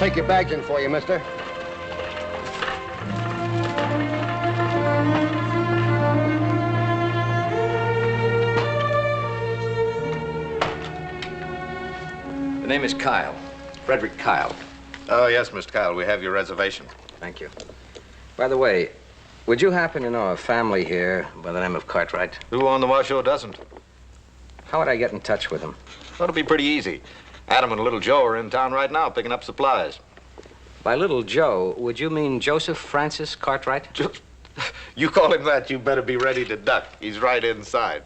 take your bags in for you, mister. The name is Kyle. Frederick Kyle. Oh, yes, Mr. Kyle. We have your reservation. Thank you. By the way, would you happen to know a family here by the name of Cartwright? Who on the Washoe doesn't? How would I get in touch with them? That'll be pretty easy. Adam and little Joe are in town right now picking up supplies. By little Joe, would you mean Joseph Francis Cartwright? You call him that, you better be ready to duck. He's right inside.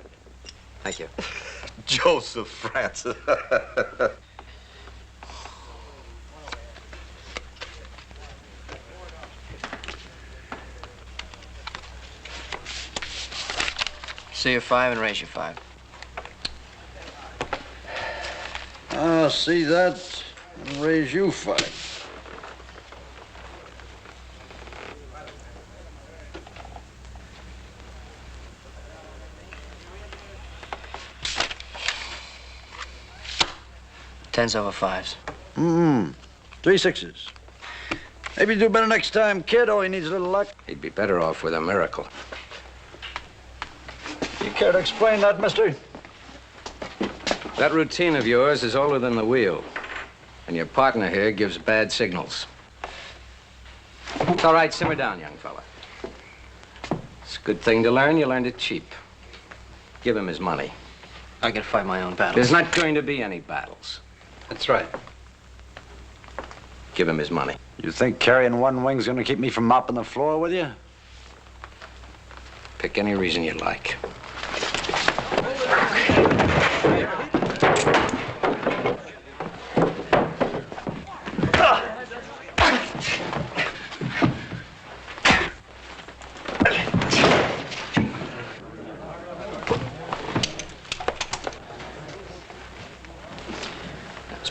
Thank you. Joseph Francis. See you 5 and raise you 5. I'll see that and raise you 5. Tens over 5s. 3 6s. Maybe you do better next time, kid. All he needs is a little luck. He'd be better off with a miracle. You care to explain that, mister? That routine of yours is older than the wheel. And your partner here gives bad signals. It's all right, simmer down, young fella. It's a good thing to learn. You learned it cheap. Give him his money. I can fight my own battles. There's not going to be any battles. That's right. Give him his money. You think carrying one wing's gonna keep me from mopping the floor with you? Pick any reason you like.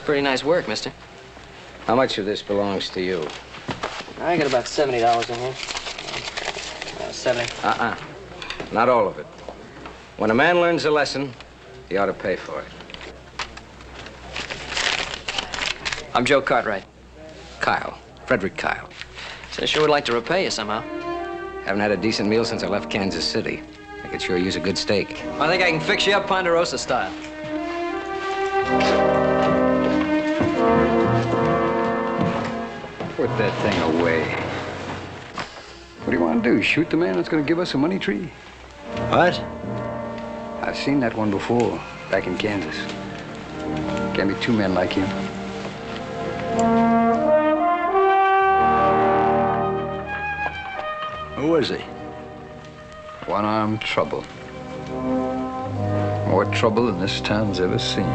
Pretty nice work, mister. How much of this belongs to you? I got about $70 in here. 70. Not all of it. When a man learns a lesson, he ought to pay for it. I'm Joe Cartwright. Kyle. Frederick Kyle. So I sure would like to repay you somehow. Haven't had a decent meal since I left Kansas City. I could sure use a good steak. I think I can fix you up Ponderosa style. Put that thing away. What do you want to do? Shoot the man that's going to give us a money tree? What? I've seen that one before, back in Kansas. Can't be 2 men like him. Who is he? One-armed trouble. More trouble than this town's ever seen.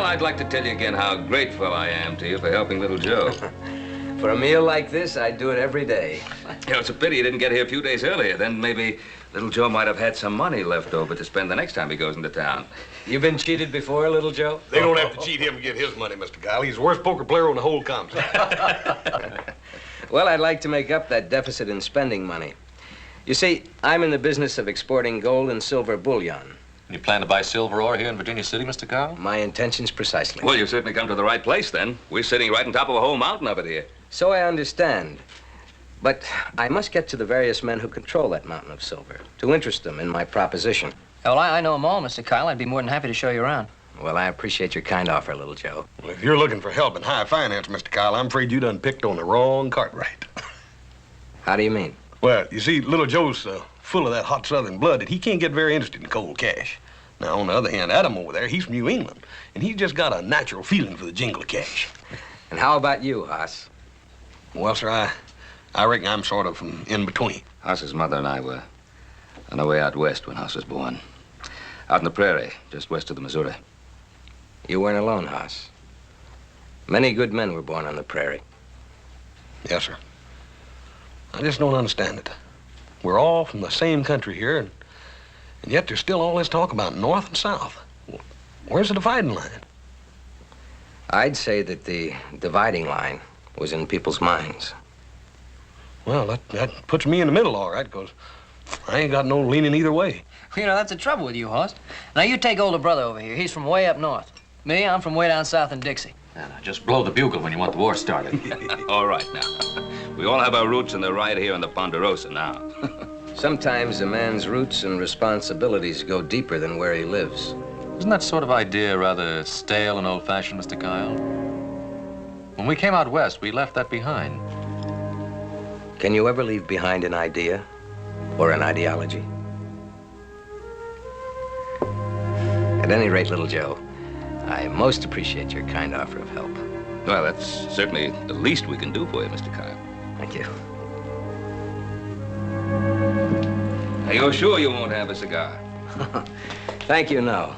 I'd like to tell you again how grateful I am to you for helping little Joe. For a meal like this, I'd do it every day. You know, it's a pity you didn't get here a few days earlier. Then maybe little Joe might have had some money left over to spend the next time he goes into town. You been cheated before, little Joe? They don't have to cheat him to get his money, Mr. Kyle. He's the worst poker player on the whole complex. Well, I'd like to make up that deficit in spending money. You see, I'm in the business of exporting gold and silver bullion. You plan to buy silver ore here in Virginia City, Mr. Kyle? My intentions precisely. Well, you've certainly come to the right place, then. We're sitting right on top of a whole mountain of it here. So I understand. But I must get to the various men who control that mountain of silver to interest them in my proposition. Well, I know them all, Mr. Kyle. I'd be more than happy to show you around. Well, I appreciate your kind offer, little Joe. Well, if you're looking for help in high finance, Mr. Kyle, I'm afraid you done picked on the wrong Cartwright. How do you mean? Well, you see, little Joe's full of that hot southern blood that he can't get very interested in cold cash. Now, on the other hand, Adam over there, he's from New England, and he's just got a natural feeling for the jingle of cash. And how about you, Hoss? Well, sir, I reckon I'm sort of from in between. Hoss's mother and I were on our way out west when Hoss was born. Out in the prairie, just west of the Missouri. You weren't alone, Hoss. Many good men were born on the prairie. Yes, sir. I just don't understand it. We're all from the same country here, and yet there's still all this talk about North and South. Where's the dividing line? I'd say that the dividing line was in people's minds. Well, that puts me in the middle, all right, because I ain't got no leaning either way. You know, that's the trouble with you, Hoss. Now, you take older brother over here. He's from way up north. Me, I'm from way down south in Dixie. Now, just blow the bugle when you want the war started. All right, now. We all have our roots, and they're right here in the Ponderosa now. Sometimes a man's roots and responsibilities go deeper than where he lives. Isn't that sort of idea rather stale and old-fashioned, Mr. Kyle? When we came out west, we left that behind. Can you ever leave behind an idea or an ideology? At any rate, little Joe, I most appreciate your kind offer of help. Well, that's certainly the least we can do for you, Mr. Kyle. Thank you. Are you sure you won't have a cigar? Thank you, no.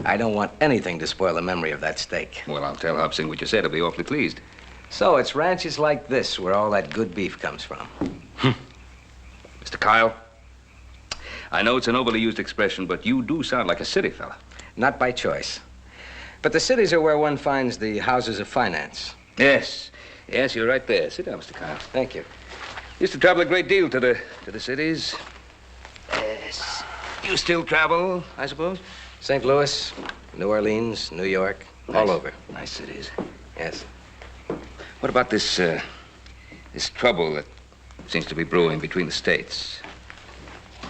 I don't want anything to spoil the memory of that steak. Well, I'll tell Hobson what you said. He'll be awfully pleased. So it's ranches like this where all that good beef comes from. Mr. Kyle, I know it's an overly used expression, but you do sound like a city fella. Not by choice. But the cities are where one finds the houses of finance. Yes. Yes, you're right there. Sit down, Mr. Kyle. Thank you. Used to travel a great deal to the cities. Yes. You still travel, I suppose? St. Louis, New Orleans, New York, all over. Nice cities. Yes. What about this trouble that seems to be brewing between the states?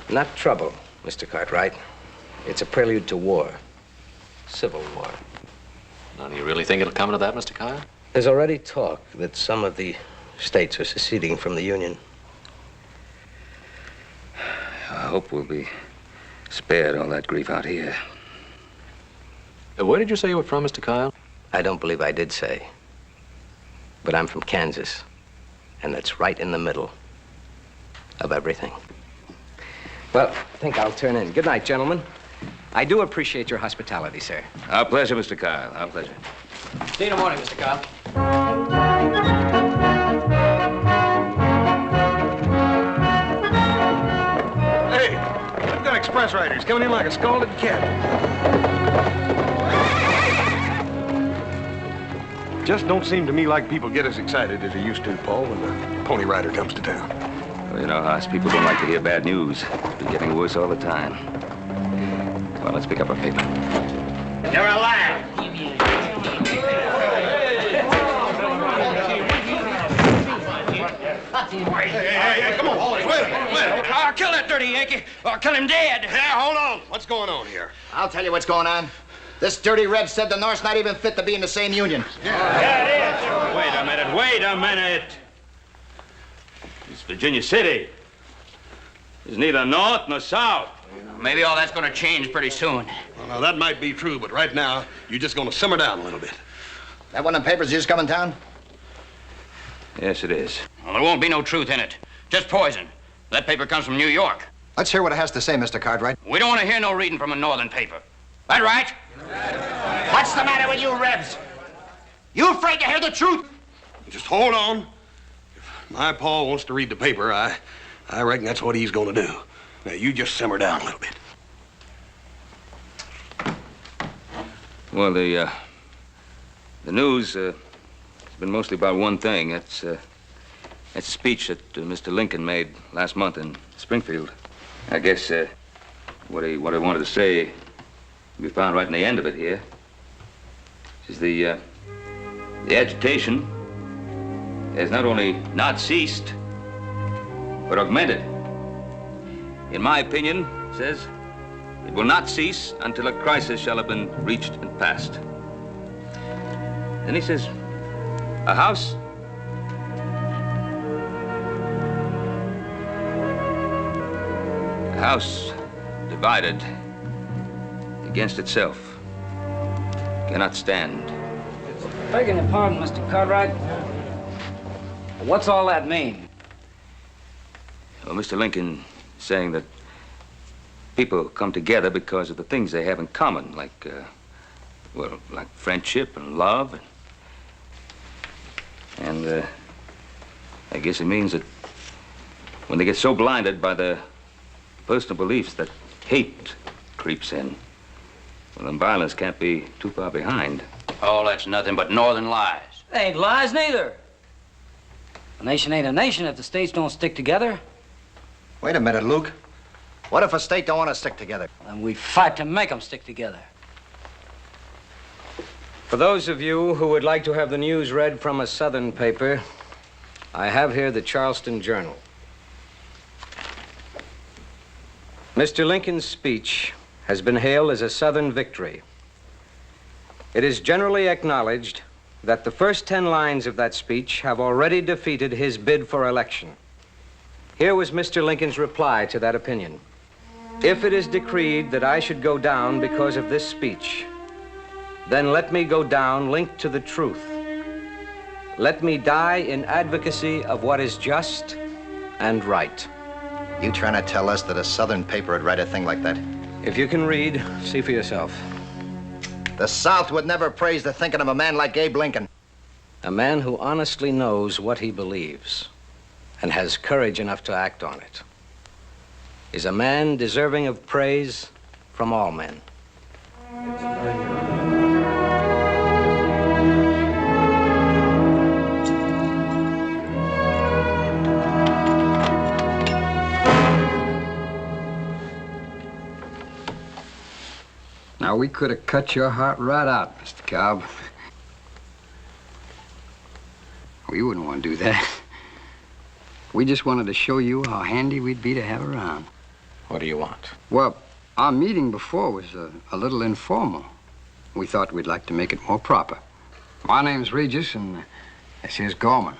Not trouble, Mr. Cartwright. It's a prelude to war. Civil war. Now, do you really think it'll come to that, Mr. Kyle? There's already talk that some of the states are seceding from the Union. I hope we'll be spared all that grief out here. Where did you say you were from, Mr. Kyle? I don't believe I did say. But I'm from Kansas, and that's right in the middle of everything. Well, I think I'll turn in. Good night, gentlemen. I do appreciate your hospitality, sir. Our pleasure, Mr. Kyle. Our pleasure. See you in the morning, Mr. Kyle. Hey, I've got express riders coming in like a scalded cat. Just don't seem to me like people get as excited as they used to, Paul, when the Pony Rider comes to town. Well, you know, Hoss, people don't like to hear bad news. It's been getting worse all the time. Well, let's pick up a paper. You're alive. Hey, come on, wait a minute. I'll kill that dirty Yankee, or kill him dead. Yeah, hold on. What's going on here? I'll tell you what's going on. This dirty Reb said the North's not even fit to be in the same union. Yeah, it is. Wait a minute. It's Virginia City. It's neither North nor South. Maybe all that's going to change pretty soon. Well, now, that might be true, but right now, you're just going to simmer down a little bit. That one of the papers you just come in town? Yes, it is. Well, there won't be no truth in it. Just poison. That paper comes from New York. Let's hear what it has to say, Mr. Cartwright. We don't want to hear no reading from a northern paper. That right? What's the matter with you, Rebs? You afraid to hear the truth? Just hold on. If my Paul wants to read the paper, I reckon that's what he's going to do. Now, you just simmer down a little bit. Well, the news has been mostly about one thing. That's a speech that Mr. Lincoln made last month in Springfield. I guess what I wanted to say can be found right in the end of it here. Is the agitation has not only not ceased, but augmented. In my opinion, it says, it will not cease until a crisis shall have been reached and passed. Then he says, a house divided against itself cannot stand. Begging your pardon, Mr. Cartwright. What's all that mean? Well, Mr. Lincoln is saying that people come together because of the things they have in common, like, like friendship and love. And I guess it means that when they get so blinded by their personal beliefs that hate creeps in, well, then violence can't be too far behind. Oh, that's nothing but northern lies. They ain't lies neither. A nation ain't a nation if the states don't stick together. Wait a minute, Luke. What if a state don't want to stick together? And we fight to make them stick together. For those of you who would like to have the news read from a Southern paper, I have here the Charleston Journal. Mr. Lincoln's speech has been hailed as a Southern victory. It is generally acknowledged that the first 10 lines of that speech have already defeated his bid for election. Here was Mr. Lincoln's reply to that opinion. If it is decreed that I should go down because of this speech, then let me go down linked to the truth. Let me die in advocacy of what is just and right. You trying to tell us that a Southern paper would write a thing like that? If you can read, see for yourself. The South would never praise the thinking of a man like Abe Lincoln. A man who honestly knows what he believes and has courage enough to act on it is a man deserving of praise from all men. Now, we could have cut your heart right out, Mr. Cobb. We wouldn't want to do that. We just wanted to show you how handy we'd be to have around. What do you want? Well, our meeting before was a little informal. We thought we'd like to make it more proper. My name's Regis, and this here's Gorman.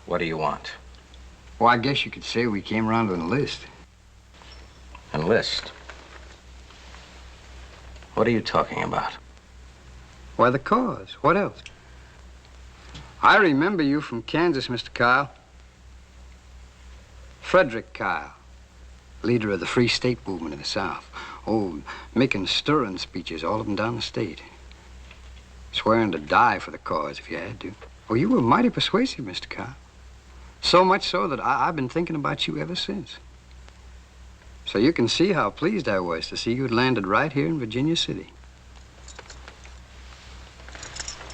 What do you want? Well, I guess you could say we came around to enlist. Enlist? What are you talking about? Why, the cause. What else? I remember you from Kansas, Mr. Kyle. Frederick Kyle, leader of the Free State movement in the South. Oh, making stirring speeches, all of them down the state. Swearing to die for the cause if you had to. Oh, you were mighty persuasive, Mr. Kyle. So much so that I've been thinking about you ever since. So you can see how pleased I was to see you had landed right here in Virginia City.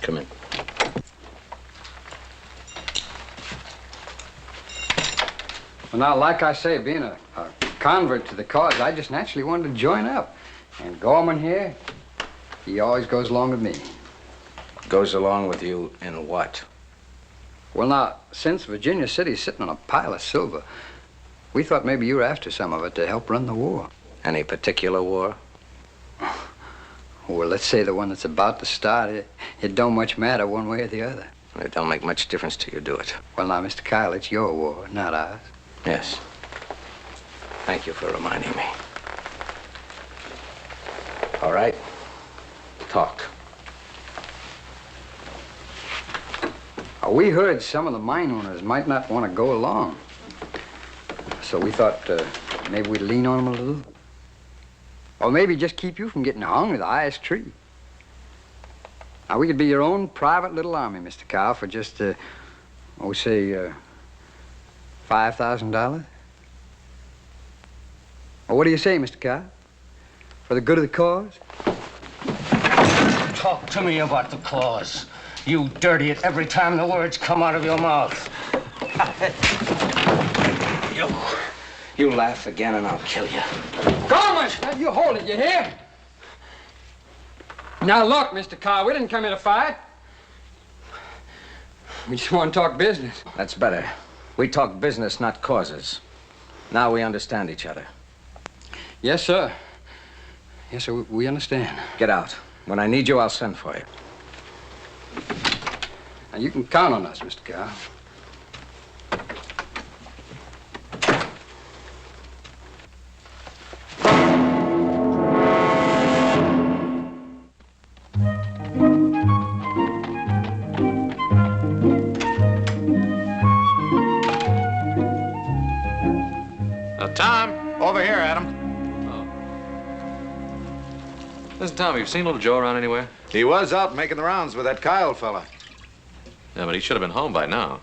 Come in. Well, now, like I say, being a convert to the cause, I just naturally wanted to join up. And Gorman here, he always goes along with me. Goes along with you in what? Well, now, since Virginia City's sitting on a pile of silver, we thought maybe you were after some of it to help run the war. Any particular war? Well, let's say the one that's about to start. It don't much matter one way or the other. It don't make much difference till you do it. Well, now, Mr. Kyle, it's your war, not ours. Yes. Thank you for reminding me. All right. Talk. We heard some of the mine owners might not want to go along. So we thought maybe we'd lean on them a little. Or maybe just keep you from getting hung to the highest tree. Now, we could be your own private little army, Mr. Kyle, for just, say, $5,000. Well, what do you say, Mr. Kyle? For the good of the cause? Talk to me about the cause. You dirty it every time the words come out of your mouth. You laugh again and I'll kill you. Gorman! Now, you hold it, you hear? Now, look, Mr. Kyle, we didn't come here to fight. We just want to talk business. That's better. We talk business, not causes. Now we understand each other. Yes, sir. Yes, sir, we understand. Get out. When I need you, I'll send for you. Now, you can count on us, Mr. Kyle. Tom! Over here, Adam. Listen, Tom, have you seen little Joe around anywhere? He was out making the rounds with that Kyle fella. Yeah, but he should have been home by now.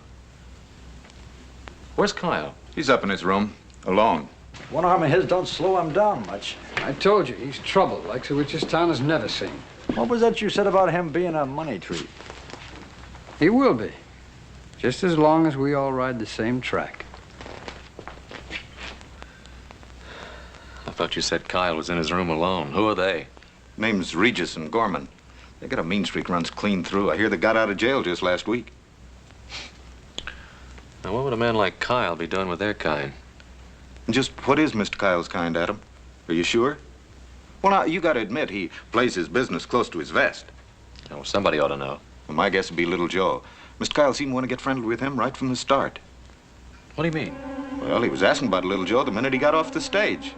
Where's Kyle? He's up in his room, alone. One arm of his don't slow him down much. I told you, he's trouble, like so which this town has never seen. What was that you said about him being a money tree? He will be. Just as long as we all ride the same track. I thought you said Kyle was in his room alone. Who are they? Name's Regis and Gorman. They got a mean streak runs clean through. I hear they got out of jail just last week. Now, what would a man like Kyle be doing with their kind? And just what is Mr. Kyle's kind, Adam? Are you sure? Well, now, you got to admit he plays his business close to his vest. Oh, somebody ought to know. Well, my guess would be little Joe. Mr. Kyle seemed to want to get friendly with him right from the start. What do you mean? Well, he was asking about little Joe the minute he got off the stage.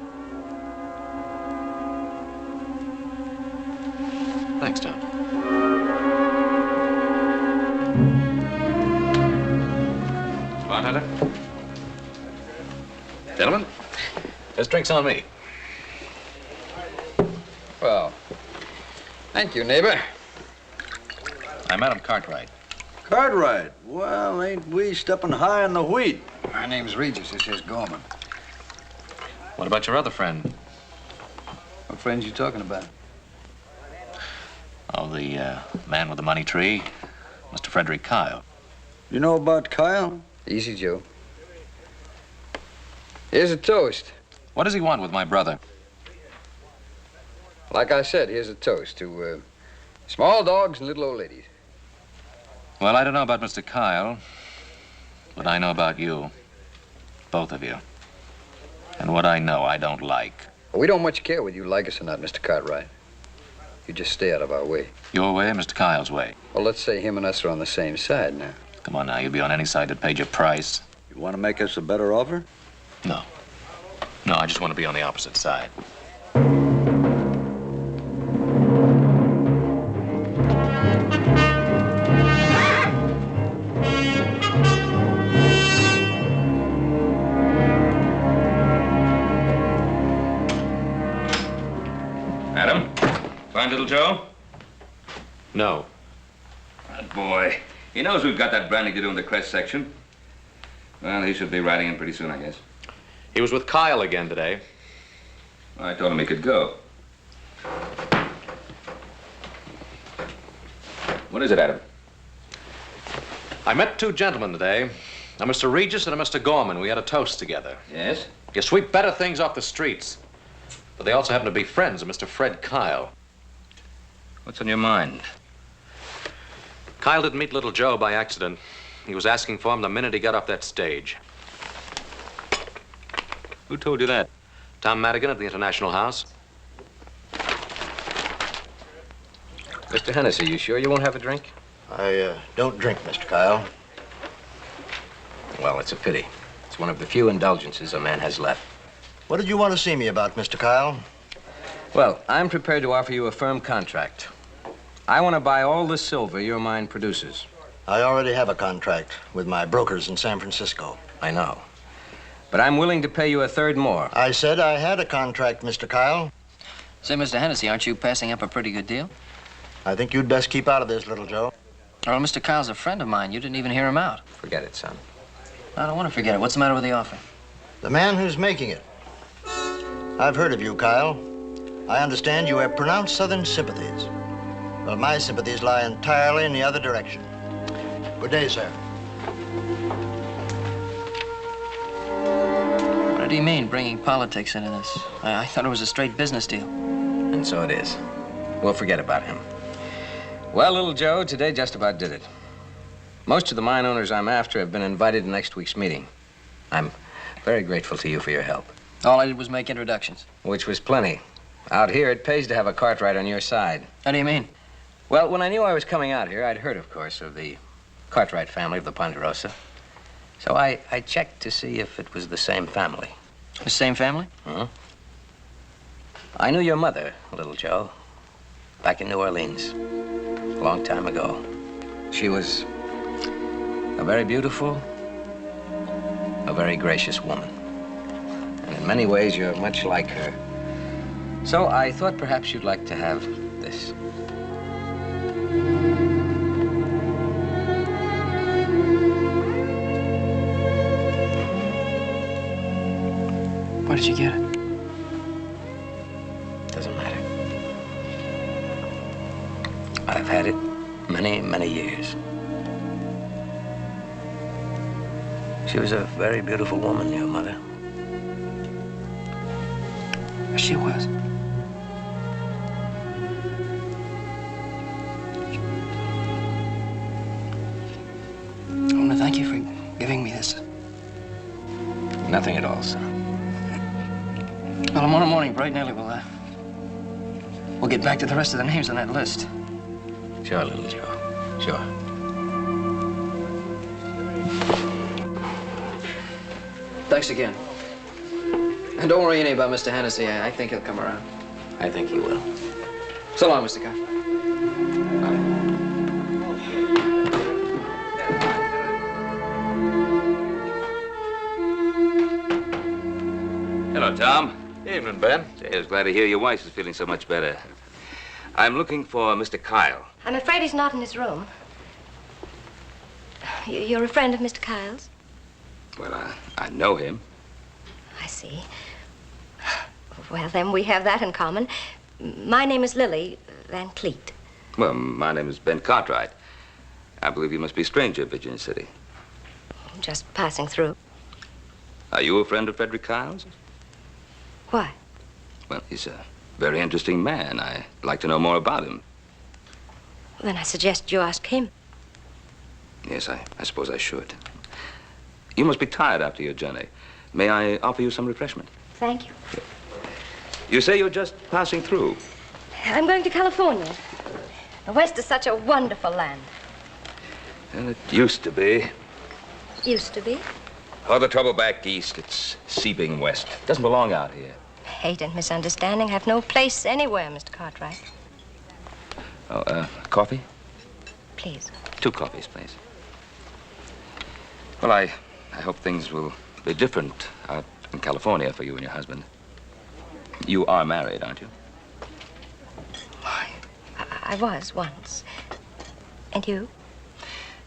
Thanks, Tom. Bartender? Gentlemen, this drink's on me. Well, thank you, neighbor. I'm Madam Cartwright. Cartwright? Well, ain't we stepping high in the wheat? My name's Regis. This is Gorman. What about your other friend? What friends you talking about? Oh, the man with the money tree, Mr. Frederick Kyle. You know about Kyle? Easy, Joe. Here's a toast. What does he want with my brother? Like I said, here's a toast to small dogs and little old ladies. Well, I don't know about Mr. Kyle, but I know about you. Both of you. And what I know, I don't like. Well, we don't much care whether you like us or not, Mr. Cartwright. You just stay out of our way. Your way or Mr. Kyle's way? Well, let's say him and us are on the same side now. Come on now, you'd be on any side that paid your price. You want to make us a better offer? No. No, I just want to be on the opposite side. Adam, find little Joe? No. Good boy. He knows we've got that branding to do in the crest section. Well, he should be riding in pretty soon, I guess. He was with Kyle again today. I told him he could go. What is it, Adam? I met two gentlemen today, a Mr. Regis and a Mr. Gorman. We had a toast together. Yes? You sweep better things off the streets. But they also happen to be friends of Mr. Fred Kyle. What's on your mind? Kyle didn't meet little Joe by accident. He was asking for him the minute he got off that stage. Who told you that? Tom Madigan at the International House. Mr. Hennessy, you sure you won't have a drink? I don't drink, Mr. Kyle. Well, it's a pity. It's one of the few indulgences a man has left. What did you want to see me about, Mr. Kyle? Well, I'm prepared to offer you a firm contract. I want to buy all the silver your mine produces. I already have a contract with my brokers in San Francisco. I know. But I'm willing to pay you a third more. I said I had a contract, Mr. Kyle. Say, Mr. Hennessy, aren't you passing up a pretty good deal? I think you'd best keep out of this, little Joe. Well, Mr. Kyle's a friend of mine. You didn't even hear him out. Forget it, son. I don't want to forget it. What's the matter with the offer? The man who's making it. I've heard of you, Kyle. I understand you have pronounced Southern sympathies. Well, my sympathies lie entirely in the other direction. Good day, sir. What did he mean, bringing politics into this? I thought it was a straight business deal. And so it is. We'll forget about him. Well, little Joe, today just about did it. Most of the mine owners I'm after have been invited to next week's meeting. I'm very grateful to you for your help. All I did was make introductions. Which was plenty. Out here, it pays to have a Cartwright on your side. How do you mean? Well, when I knew I was coming out here, I'd heard, of course, of the Cartwright family of the Ponderosa. So I checked to see if it was the same family. The same family? Huh? I knew your mother, little Joe, back in New Orleans, a long time ago. She was a very beautiful, a very gracious woman. And in many ways, you're much like her. So I thought perhaps you'd like to have this. Where did you get it? Doesn't matter. I've had it many, many years. She was a very beautiful woman, your mother. She was. I want to thank you for giving me this. Nothing at all, son. Well, tomorrow morning, bright and early, we'll get back to the rest of the names on that list. Sure, little Joe. Sure. Thanks again. And don't worry any about Mr. Hennessy. I think he'll come around. I think he will. So long, Mr. Carr. Hello, Tom. Evening, Ben. Say, I was glad to hear your wife is feeling so much better. I'm looking for Mr. Kyle. I'm afraid he's not in his room. You're a friend of Mr. Kyle's? Well, I know him. I see. Well, then we have that in common. My name is Lily Van Cleet. Well, my name is Ben Cartwright. I believe you must be a stranger at Virginia City. Just passing through. Are you a friend of Frederick Kyle's? Why? Well, he's a very interesting man. I'd like to know more about him. Then I suggest you ask him. Yes, I suppose I should. You must be tired after your journey. May I offer you some refreshment? Thank you. You say you're just passing through. I'm going to California. The West is such a wonderful land. Well, it used to be. Used to be. All the trouble back east, it's seeping west. Doesn't belong out here. Hate and misunderstanding have no place anywhere, Mr. Cartwright. Oh, coffee? Please. 2 coffees, please. Well, I hope things will be different out in California for you and your husband. You are married, aren't you? I was once. And you?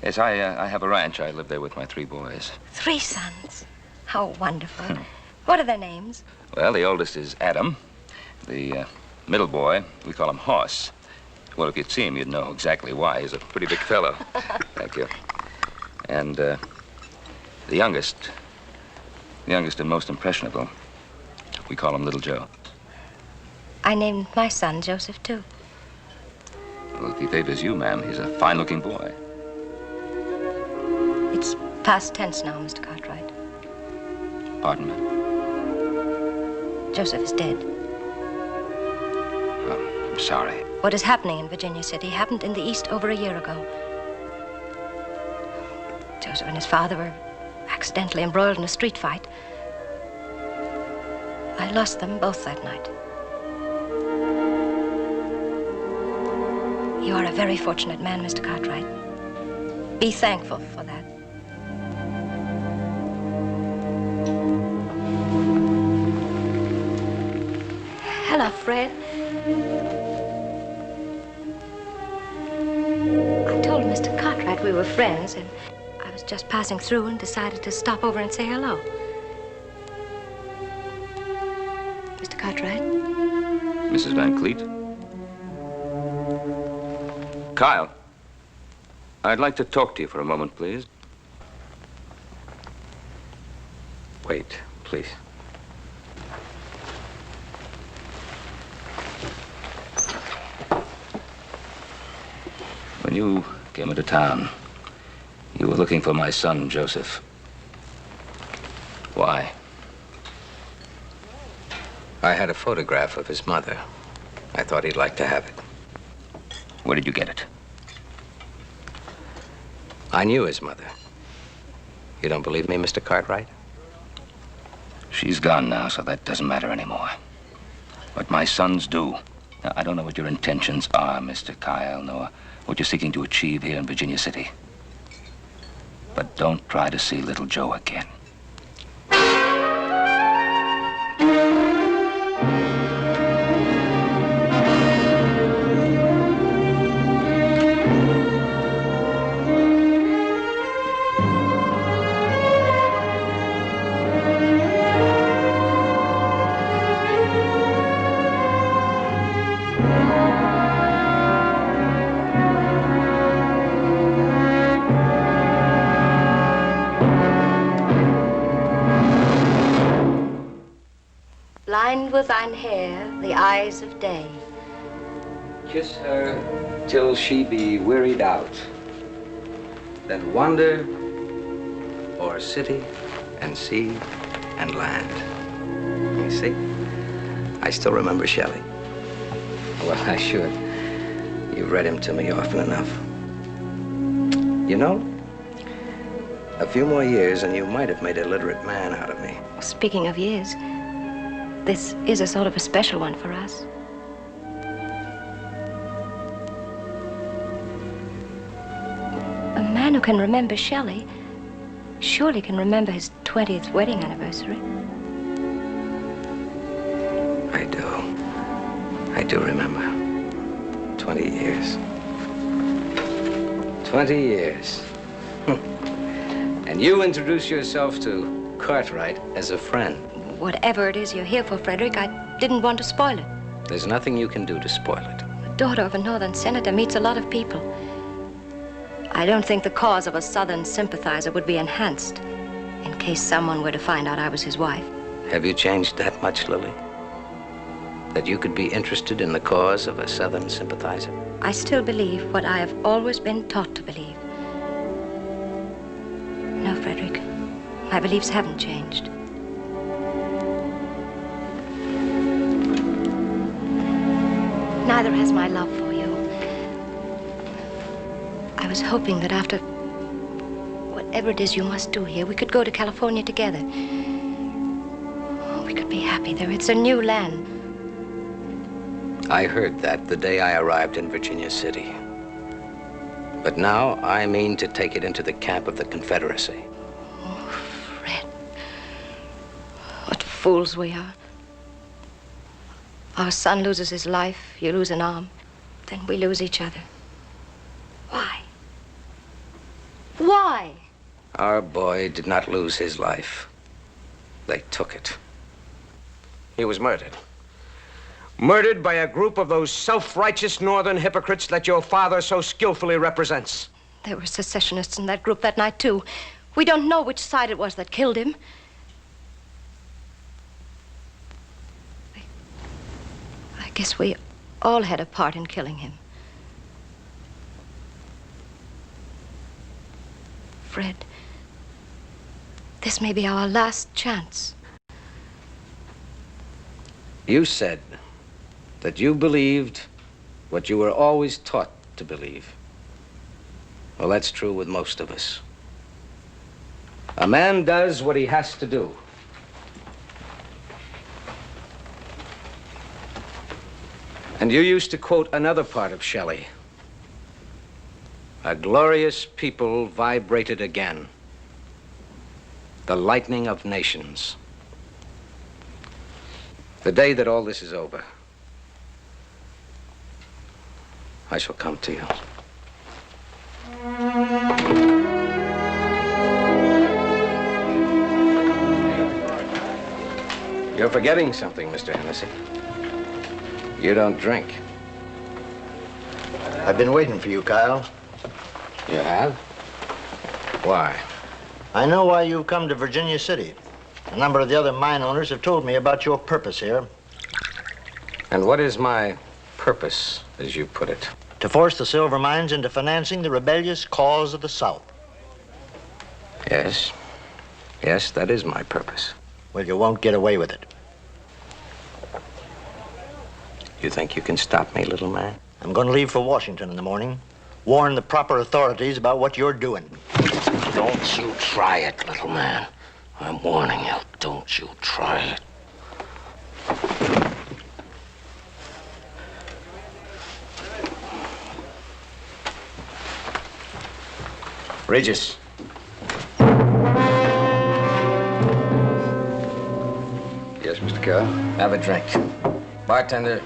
Yes, I have a ranch. I live there with my 3 boys. 3 sons. How wonderful. What are their names? Well, the oldest is Adam. The middle boy, we call him Hoss. Well, if you'd see him, you'd know exactly why. He's a pretty big fellow. Thank you. And the youngest and most impressionable, we call him Little Joe. I named my son Joseph, too. Well, if he favors you, ma'am, he's a fine-looking boy. It's past tense now, Mr. Cartwright. Pardon me? Joseph is dead. Oh, I'm sorry. What is happening in Virginia City happened in the East over a year ago. Joseph and his father were accidentally embroiled in a street fight. I lost them both that night. You are a very fortunate man, Mr. Cartwright. Be thankful for that. Hello, Fred. I told Mr. Cartwright we were friends, and I was just passing through and decided to stop over and say hello. Mr. Cartwright? Mrs. Van Cleet? Kyle, I'd like to talk to you for a moment, please. Wait, please. When you came into town, you were looking for my son, Joseph. Why? I had a photograph of his mother. I thought he'd like to have it. Where did you get it? I knew his mother. You don't believe me, Mr. Cartwright? She's gone now, so that doesn't matter anymore. But my sons do. Now, I don't know what your intentions are, Mr. Kyle, nor what you're seeking to achieve here in Virginia City. But don't try to see little Joe again. blind with thine hair, the eyes of day. Kiss her till she be wearied out. Then wander o'er city and sea and land. You see? I still remember Shelley. Well, I should. You've read him to me often enough. You know, a few more years and you might have made a literate man out of me. Speaking of years, this is a sort of a special one for us. A man who can remember Shelley surely can remember his 20th wedding anniversary. I do remember. 20 years. 20 years. And you introduce yourself to Cartwright as a friend. Whatever it is you're here for, Frederick, I didn't want to spoil it. There's nothing you can do to spoil it. The daughter of a northern senator meets a lot of people. I don't think the cause of a southern sympathizer would be enhanced in case someone were to find out I was his wife. Have you changed that much, Lily? That you could be interested in the cause of a southern sympathizer? I still believe what I have always been taught to believe. No, Frederick, my beliefs haven't changed. Neither has my love for you. I was hoping that after whatever it is you must do here, we could go to California together. Oh, we could be happy there. It's a new land. I heard that the day I arrived in Virginia City. But now I mean to take it into the camp of the Confederacy. Oh, Fred. What fools we are. Our son loses his life, you lose an arm, then we lose each other. Why? Why? Our boy did not lose his life. They took it. He was murdered. Murdered by a group of those self-righteous northern hypocrites that your father so skillfully represents. There were secessionists in that group that night, too. We don't know which side it was that killed him. I guess we all had a part in killing him. Fred, this may be our last chance. You said that you believed what you were always taught to believe. Well, that's true with most of us. A man does what he has to do. And you used to quote another part of Shelley. A glorious people vibrated again. The lightning of nations. The day that all this is over, I shall come to you. You're forgetting something, Mr. Hennessy. You don't drink. I've been waiting for you, Kyle. You have? Why? I know why you've come to Virginia City. A number of the other mine owners have told me about your purpose here. And what is my purpose, as you put it? To force the silver mines into financing the rebellious cause of the South. Yes. Yes, that is my purpose. Well, you won't get away with it. You think you can stop me, little man? I'm going to leave for Washington in the morning. Warn the proper authorities about what you're doing. Don't you try it, little man. I'm warning you. Don't you try it. Regis. Yes, Mr. Carroll? Have a drink. Bartender.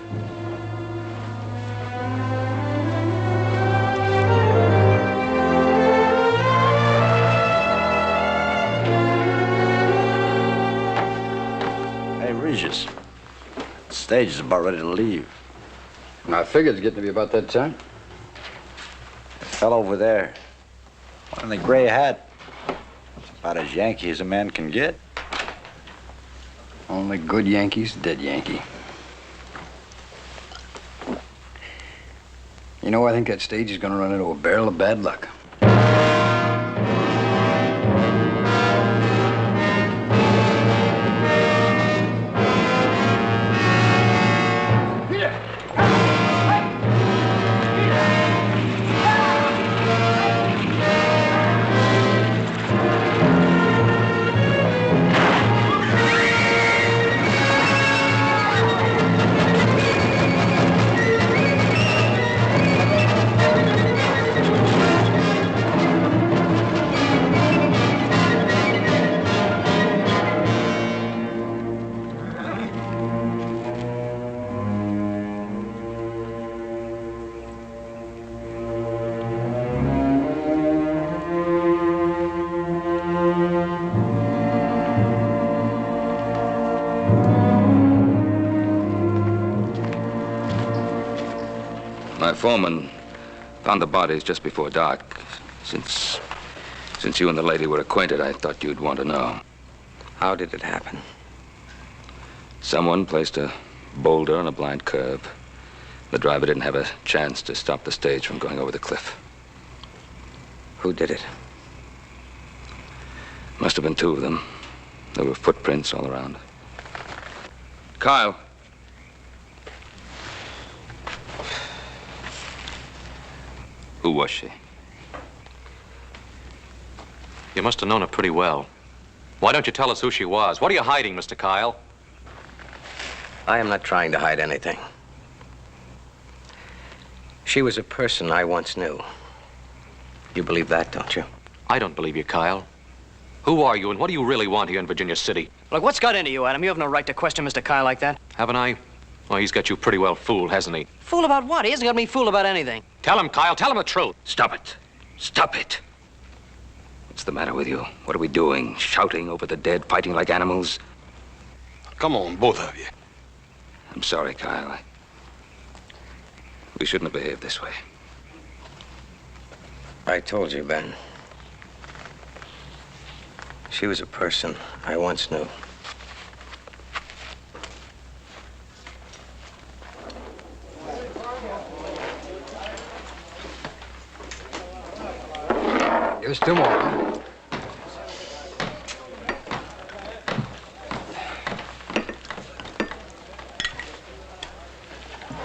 Hey, Regis. The stage is about ready to leave. I figured it's getting to be about that time. The fellow over there, one in the gray hat. It's about as Yankee as a man can get. Only good Yankee's dead Yankee. You know, I think that stage is gonna run into a barrel of bad luck. My foreman found the bodies just before dark. Since you and the lady were acquainted, I thought you'd want to know. How did it happen? Someone placed a boulder on a blind curve. The driver didn't have a chance to stop the stage from going over the cliff. Who did it? Must have been two of them. There were footprints all around. Kyle. Who was she? You must have known her pretty well. Why don't you tell us who she was? What are you hiding, Mr. Kyle? I am not trying to hide anything. She was a person I once knew. You believe that, don't you? I don't believe you, Kyle. Who are you, and what do you really want here in Virginia City? Look, what's got into you, Adam? You have no right to question Mr. Kyle like that. Haven't I? Well, he's got you pretty well fooled, hasn't he? Fool about what? He hasn't got me fooled about anything. Tell him, Kyle. Tell him the truth. Stop it. Stop it. What's the matter with you? What are we doing? Shouting over the dead, fighting like animals? Come on, both of you. I'm sorry, Kyle. We shouldn't have behaved this way. I told you, Ben. She was a person I once knew. Give us two more.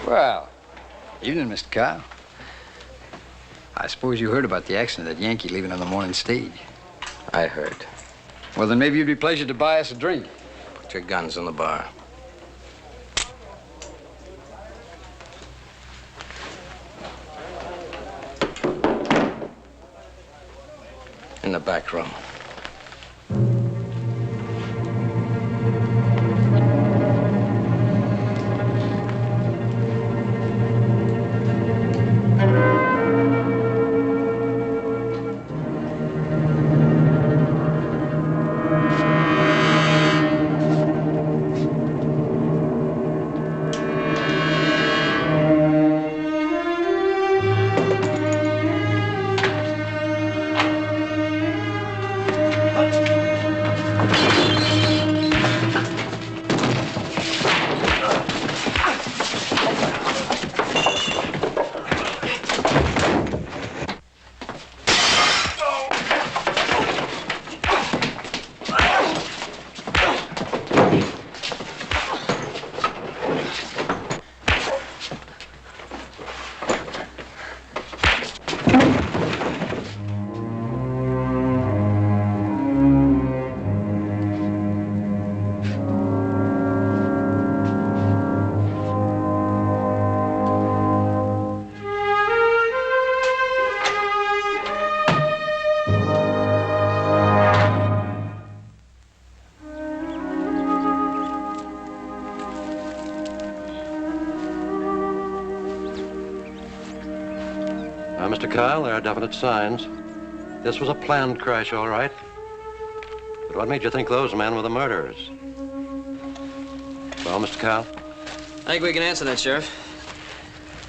Well, evening, Mr. Kyle. I suppose you heard about the accident of that Yankee leaving on the morning stage. I heard. Well, then maybe you'd be pleased to buy us a drink. Put your guns in the bar. In the back room. Mr. Kyle, there are definite signs. This was a planned crash, all right. But what made you think those men were the murderers? Well, Mr. Kyle? I think we can answer that, Sheriff.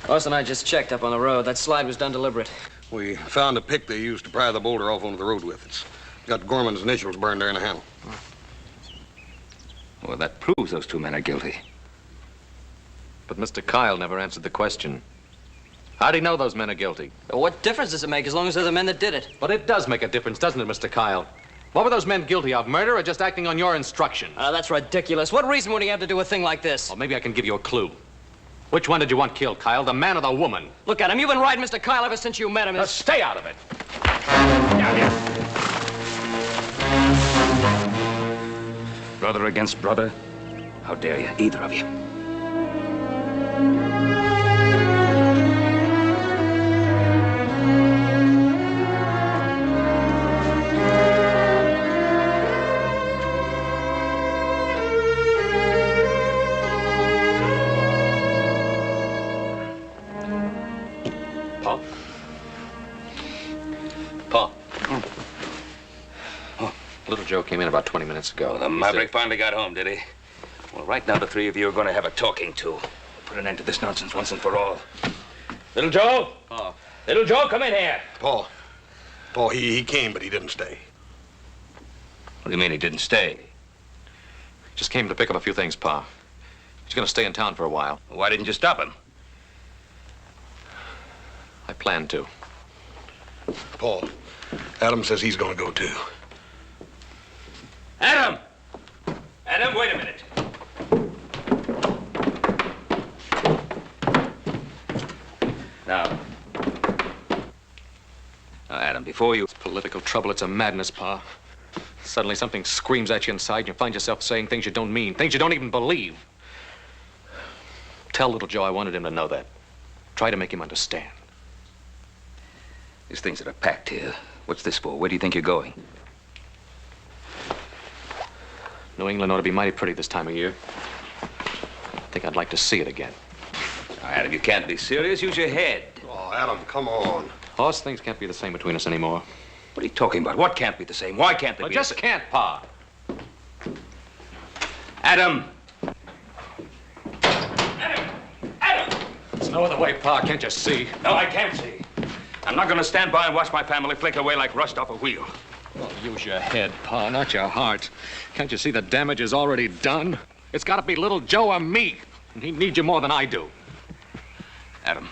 Ross and I just checked up on the road. That slide was done deliberate. We found a pick they used to pry the boulder off onto the road with. It's got Gorman's initials burned there in the handle. Well, that proves those two men are guilty. But Mr. Kyle never answered the question. How'd he know those men are guilty? What difference does it make as long as they're the men that did it? But it does make a difference, doesn't it, Mr. Kyle? What were those men guilty of, murder or just acting on your instructions? That's ridiculous. What reason would he have to do a thing like this? Well, maybe I can give you a clue. Which one did you want killed, Kyle, the man or the woman? Look at him. You've been riding Mr. Kyle ever since you met him. Now stay out of it. Brother against brother? How dare you, either of you? Paul? Paul? Oh. Little Joe came in about 20 minutes ago. Well, the maverick finally got home, did he? Well, right now the three of you are going to have a talking to. Put an end to this nonsense once and for all. Little Joe? Oh. Little Joe, come in here. Paul, he came, but he didn't stay. What do you mean he didn't stay? Just came to pick up a few things, Pa. He's going to stay in town for a while. Why didn't you stop him? I planned to. Paul, Adam says he's going to go too. Adam! Adam, wait a minute. Now, Adam, before you... It's political trouble. It's a madness, Pa. Suddenly something screams at you inside and you find yourself saying things you don't mean, things you don't even believe. Tell little Joe I wanted him to know that. Try to make him understand. These things that are packed here, what's this for? Where do you think you're going? New England ought to be mighty pretty this time of year. I think I'd like to see it again. Now, Adam, you can't be serious. Use your head. Oh, Adam, come on. Horse, things can't be the same between us anymore. What are you talking about? What can't be the same? Why can't they Well, be just the same? can't, Pa. Adam! There's no other way, Pa. Can't you see? No, I can't see. I'm not going to stand by and watch my family flicker away like rust off a wheel. Well, use your head, Pa, not your heart. Can't you see the damage is already done? It's got to be little Joe or me. And he needs you more than I do. Adam,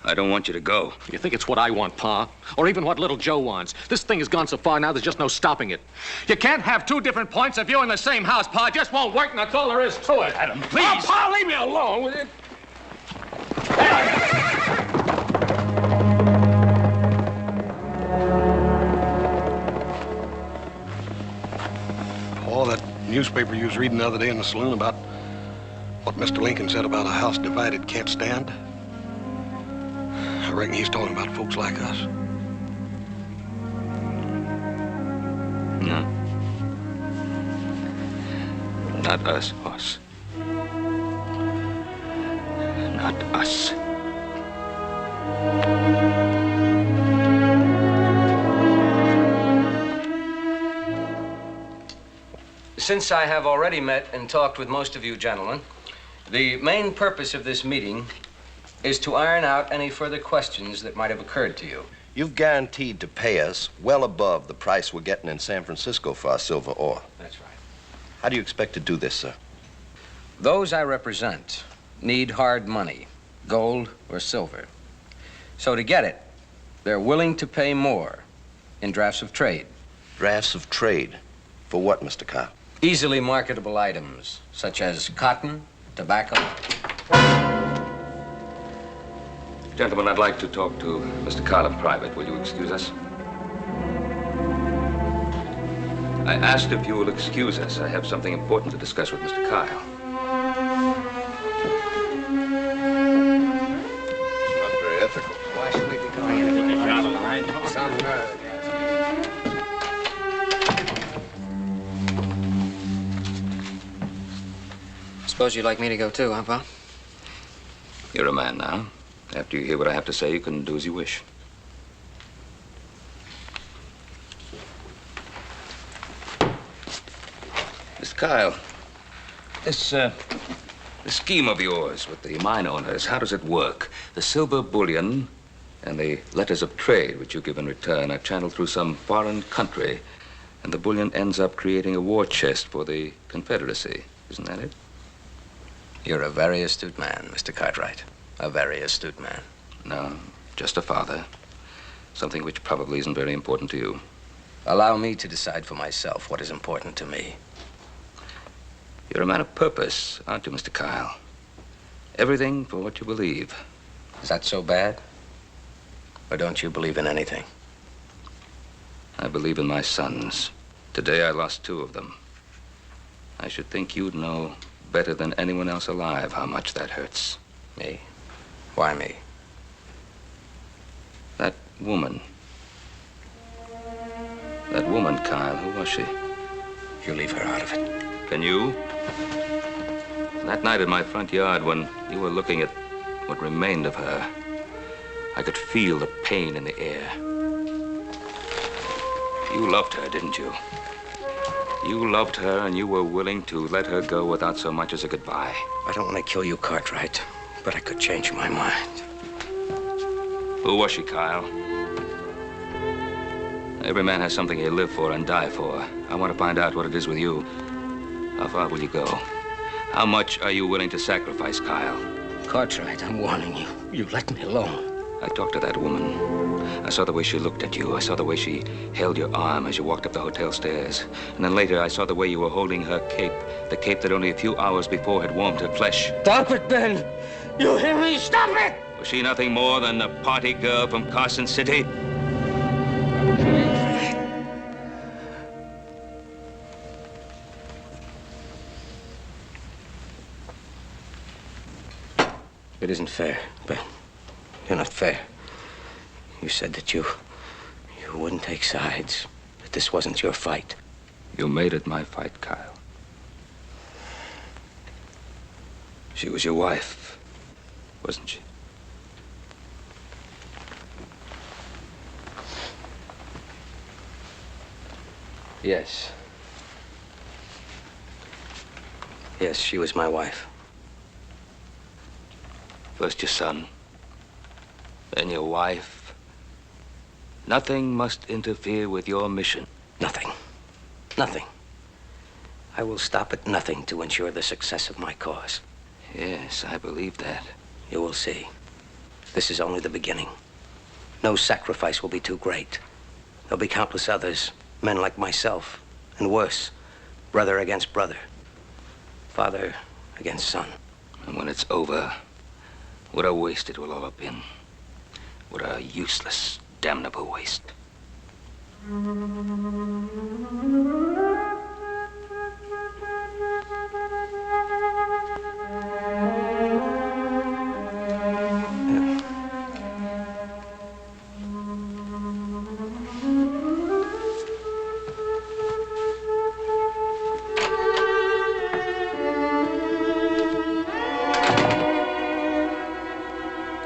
I don't want you to go. You think it's what I want, Pa? Or even what little Joe wants? This thing has gone so far now, there's just no stopping it. You can't have two different points of view in the same house, Pa. It just won't work, and that's all there is to it. Adam, please. Oh, Pa, leave me alone with it. Paul, that newspaper you was reading the other day in the saloon about what Mr. Lincoln said about a house divided can't stand. I reckon he's talking about folks like us. No. Not us, Hoss. Not us. Since I have already met and talked with most of you gentlemen, the main purpose of this meeting is to iron out any further questions that might have occurred to you. You've guaranteed to pay us well above the price we're getting in San Francisco for our silver ore. That's right. How do you expect to do this, sir? Those I represent need hard money, gold or silver. So to get it, they're willing to pay more in drafts of trade. Drafts of trade? For what, Mr. Kyle? Easily marketable items, such as cotton, tobacco. Gentlemen, I'd like to talk to Mr. Kyle in private. Will you excuse us? I asked if you will excuse us. I have something important to discuss with Mr. Kyle. Not very ethical. Why should we be going in? Some nerve. Suppose you'd like me to go too, huh, Pa? You're a man now. After you hear what I have to say, you can do as you wish. Mr. Kyle, this scheme of yours with the mine owners, how does it work? The silver bullion and the letters of trade which you give in return are channeled through some foreign country And the bullion ends up creating a war chest for the Confederacy. Isn't that it? You're a very astute man, Mr. Cartwright. A very astute man. No, just a father. Something which probably isn't very important to you. Allow me to decide for myself what is important to me. You're a man of purpose, aren't you, Mr. Kyle? Everything for what you believe. Is that so bad? Or don't you believe in anything? I believe in my sons. Today I lost 2 of them. I should think you'd know better than anyone else alive how much that hurts. Me? Why me? That woman. That woman, Kyle, who was she? You leave her out of it. Can you? That night in my front yard when you were looking at what remained of her, I could feel the pain in the air. You loved her, didn't you? You loved her and you were willing to let her go without so much as a goodbye. I don't want to kill you, Cartwright, but I could change my mind. Who was she, Kyle? Every man has something he'll live for and die for. I want to find out what it is with you. How far will you go? How much are you willing to sacrifice, Kyle? Cartwright, I'm warning you. You let me alone. I talked to that woman. I saw the way she looked at you. I saw the way she held your arm as you walked up the hotel stairs. And then later, I saw the way you were holding her cape. The cape that only a few hours before had warmed her flesh. Stop it, Ben! You hear me? Stop it! Was she nothing more than a party girl from Carson City? It isn't fair, Ben. You're not fair. You said that you wouldn't take sides, that this wasn't your fight. You made it my fight, Kyle. She was your wife, wasn't she? Yes. Yes, she was my wife. First your son, then your wife. Nothing must interfere with your mission. Nothing. Nothing. I will stop at nothing to ensure the success of my cause. Yes, I believe that. You will see. This is only the beginning. No sacrifice will be too great. There'll be countless others, men like myself, and worse, brother against brother, father against son. And when it's over, what a waste it will all have been. What a useless, damnable waste.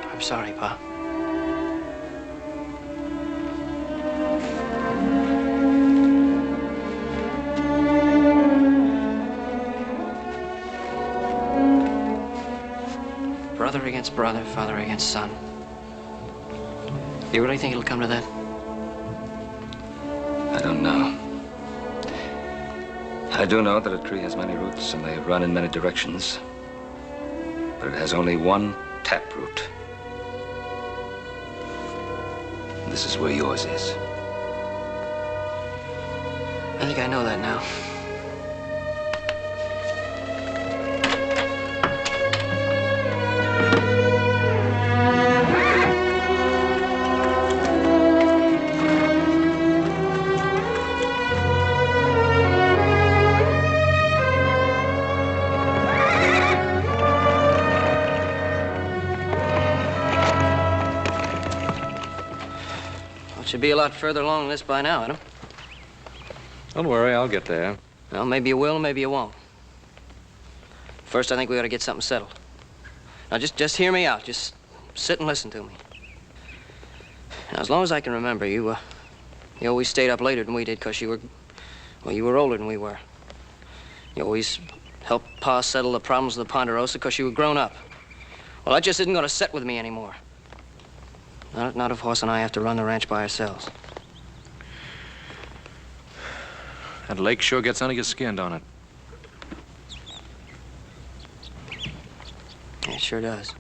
I'm sorry, Pa. Brother against brother, father against son. You really think it'll come to that? I don't know. I do know that a tree has many roots and they run in many directions. But it has only one taproot. This is where yours is. I think I know that now. Should be a lot further along than this by now, Adam. Don't worry, I'll get there. Well, maybe you will, maybe you won't. First, I think we ought to get something settled. Now, just hear me out. Just sit and listen to me. Now, as long as I can remember, you always stayed up later than we did because you were older than we were. You always helped Pa settle the problems of the Ponderosa because you were grown up. Well, that just isn't going to set with me anymore. Not if Hoss and I have to run the ranch by ourselves. That lake sure gets under your skin, don't it? It sure does.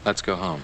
Let's go home.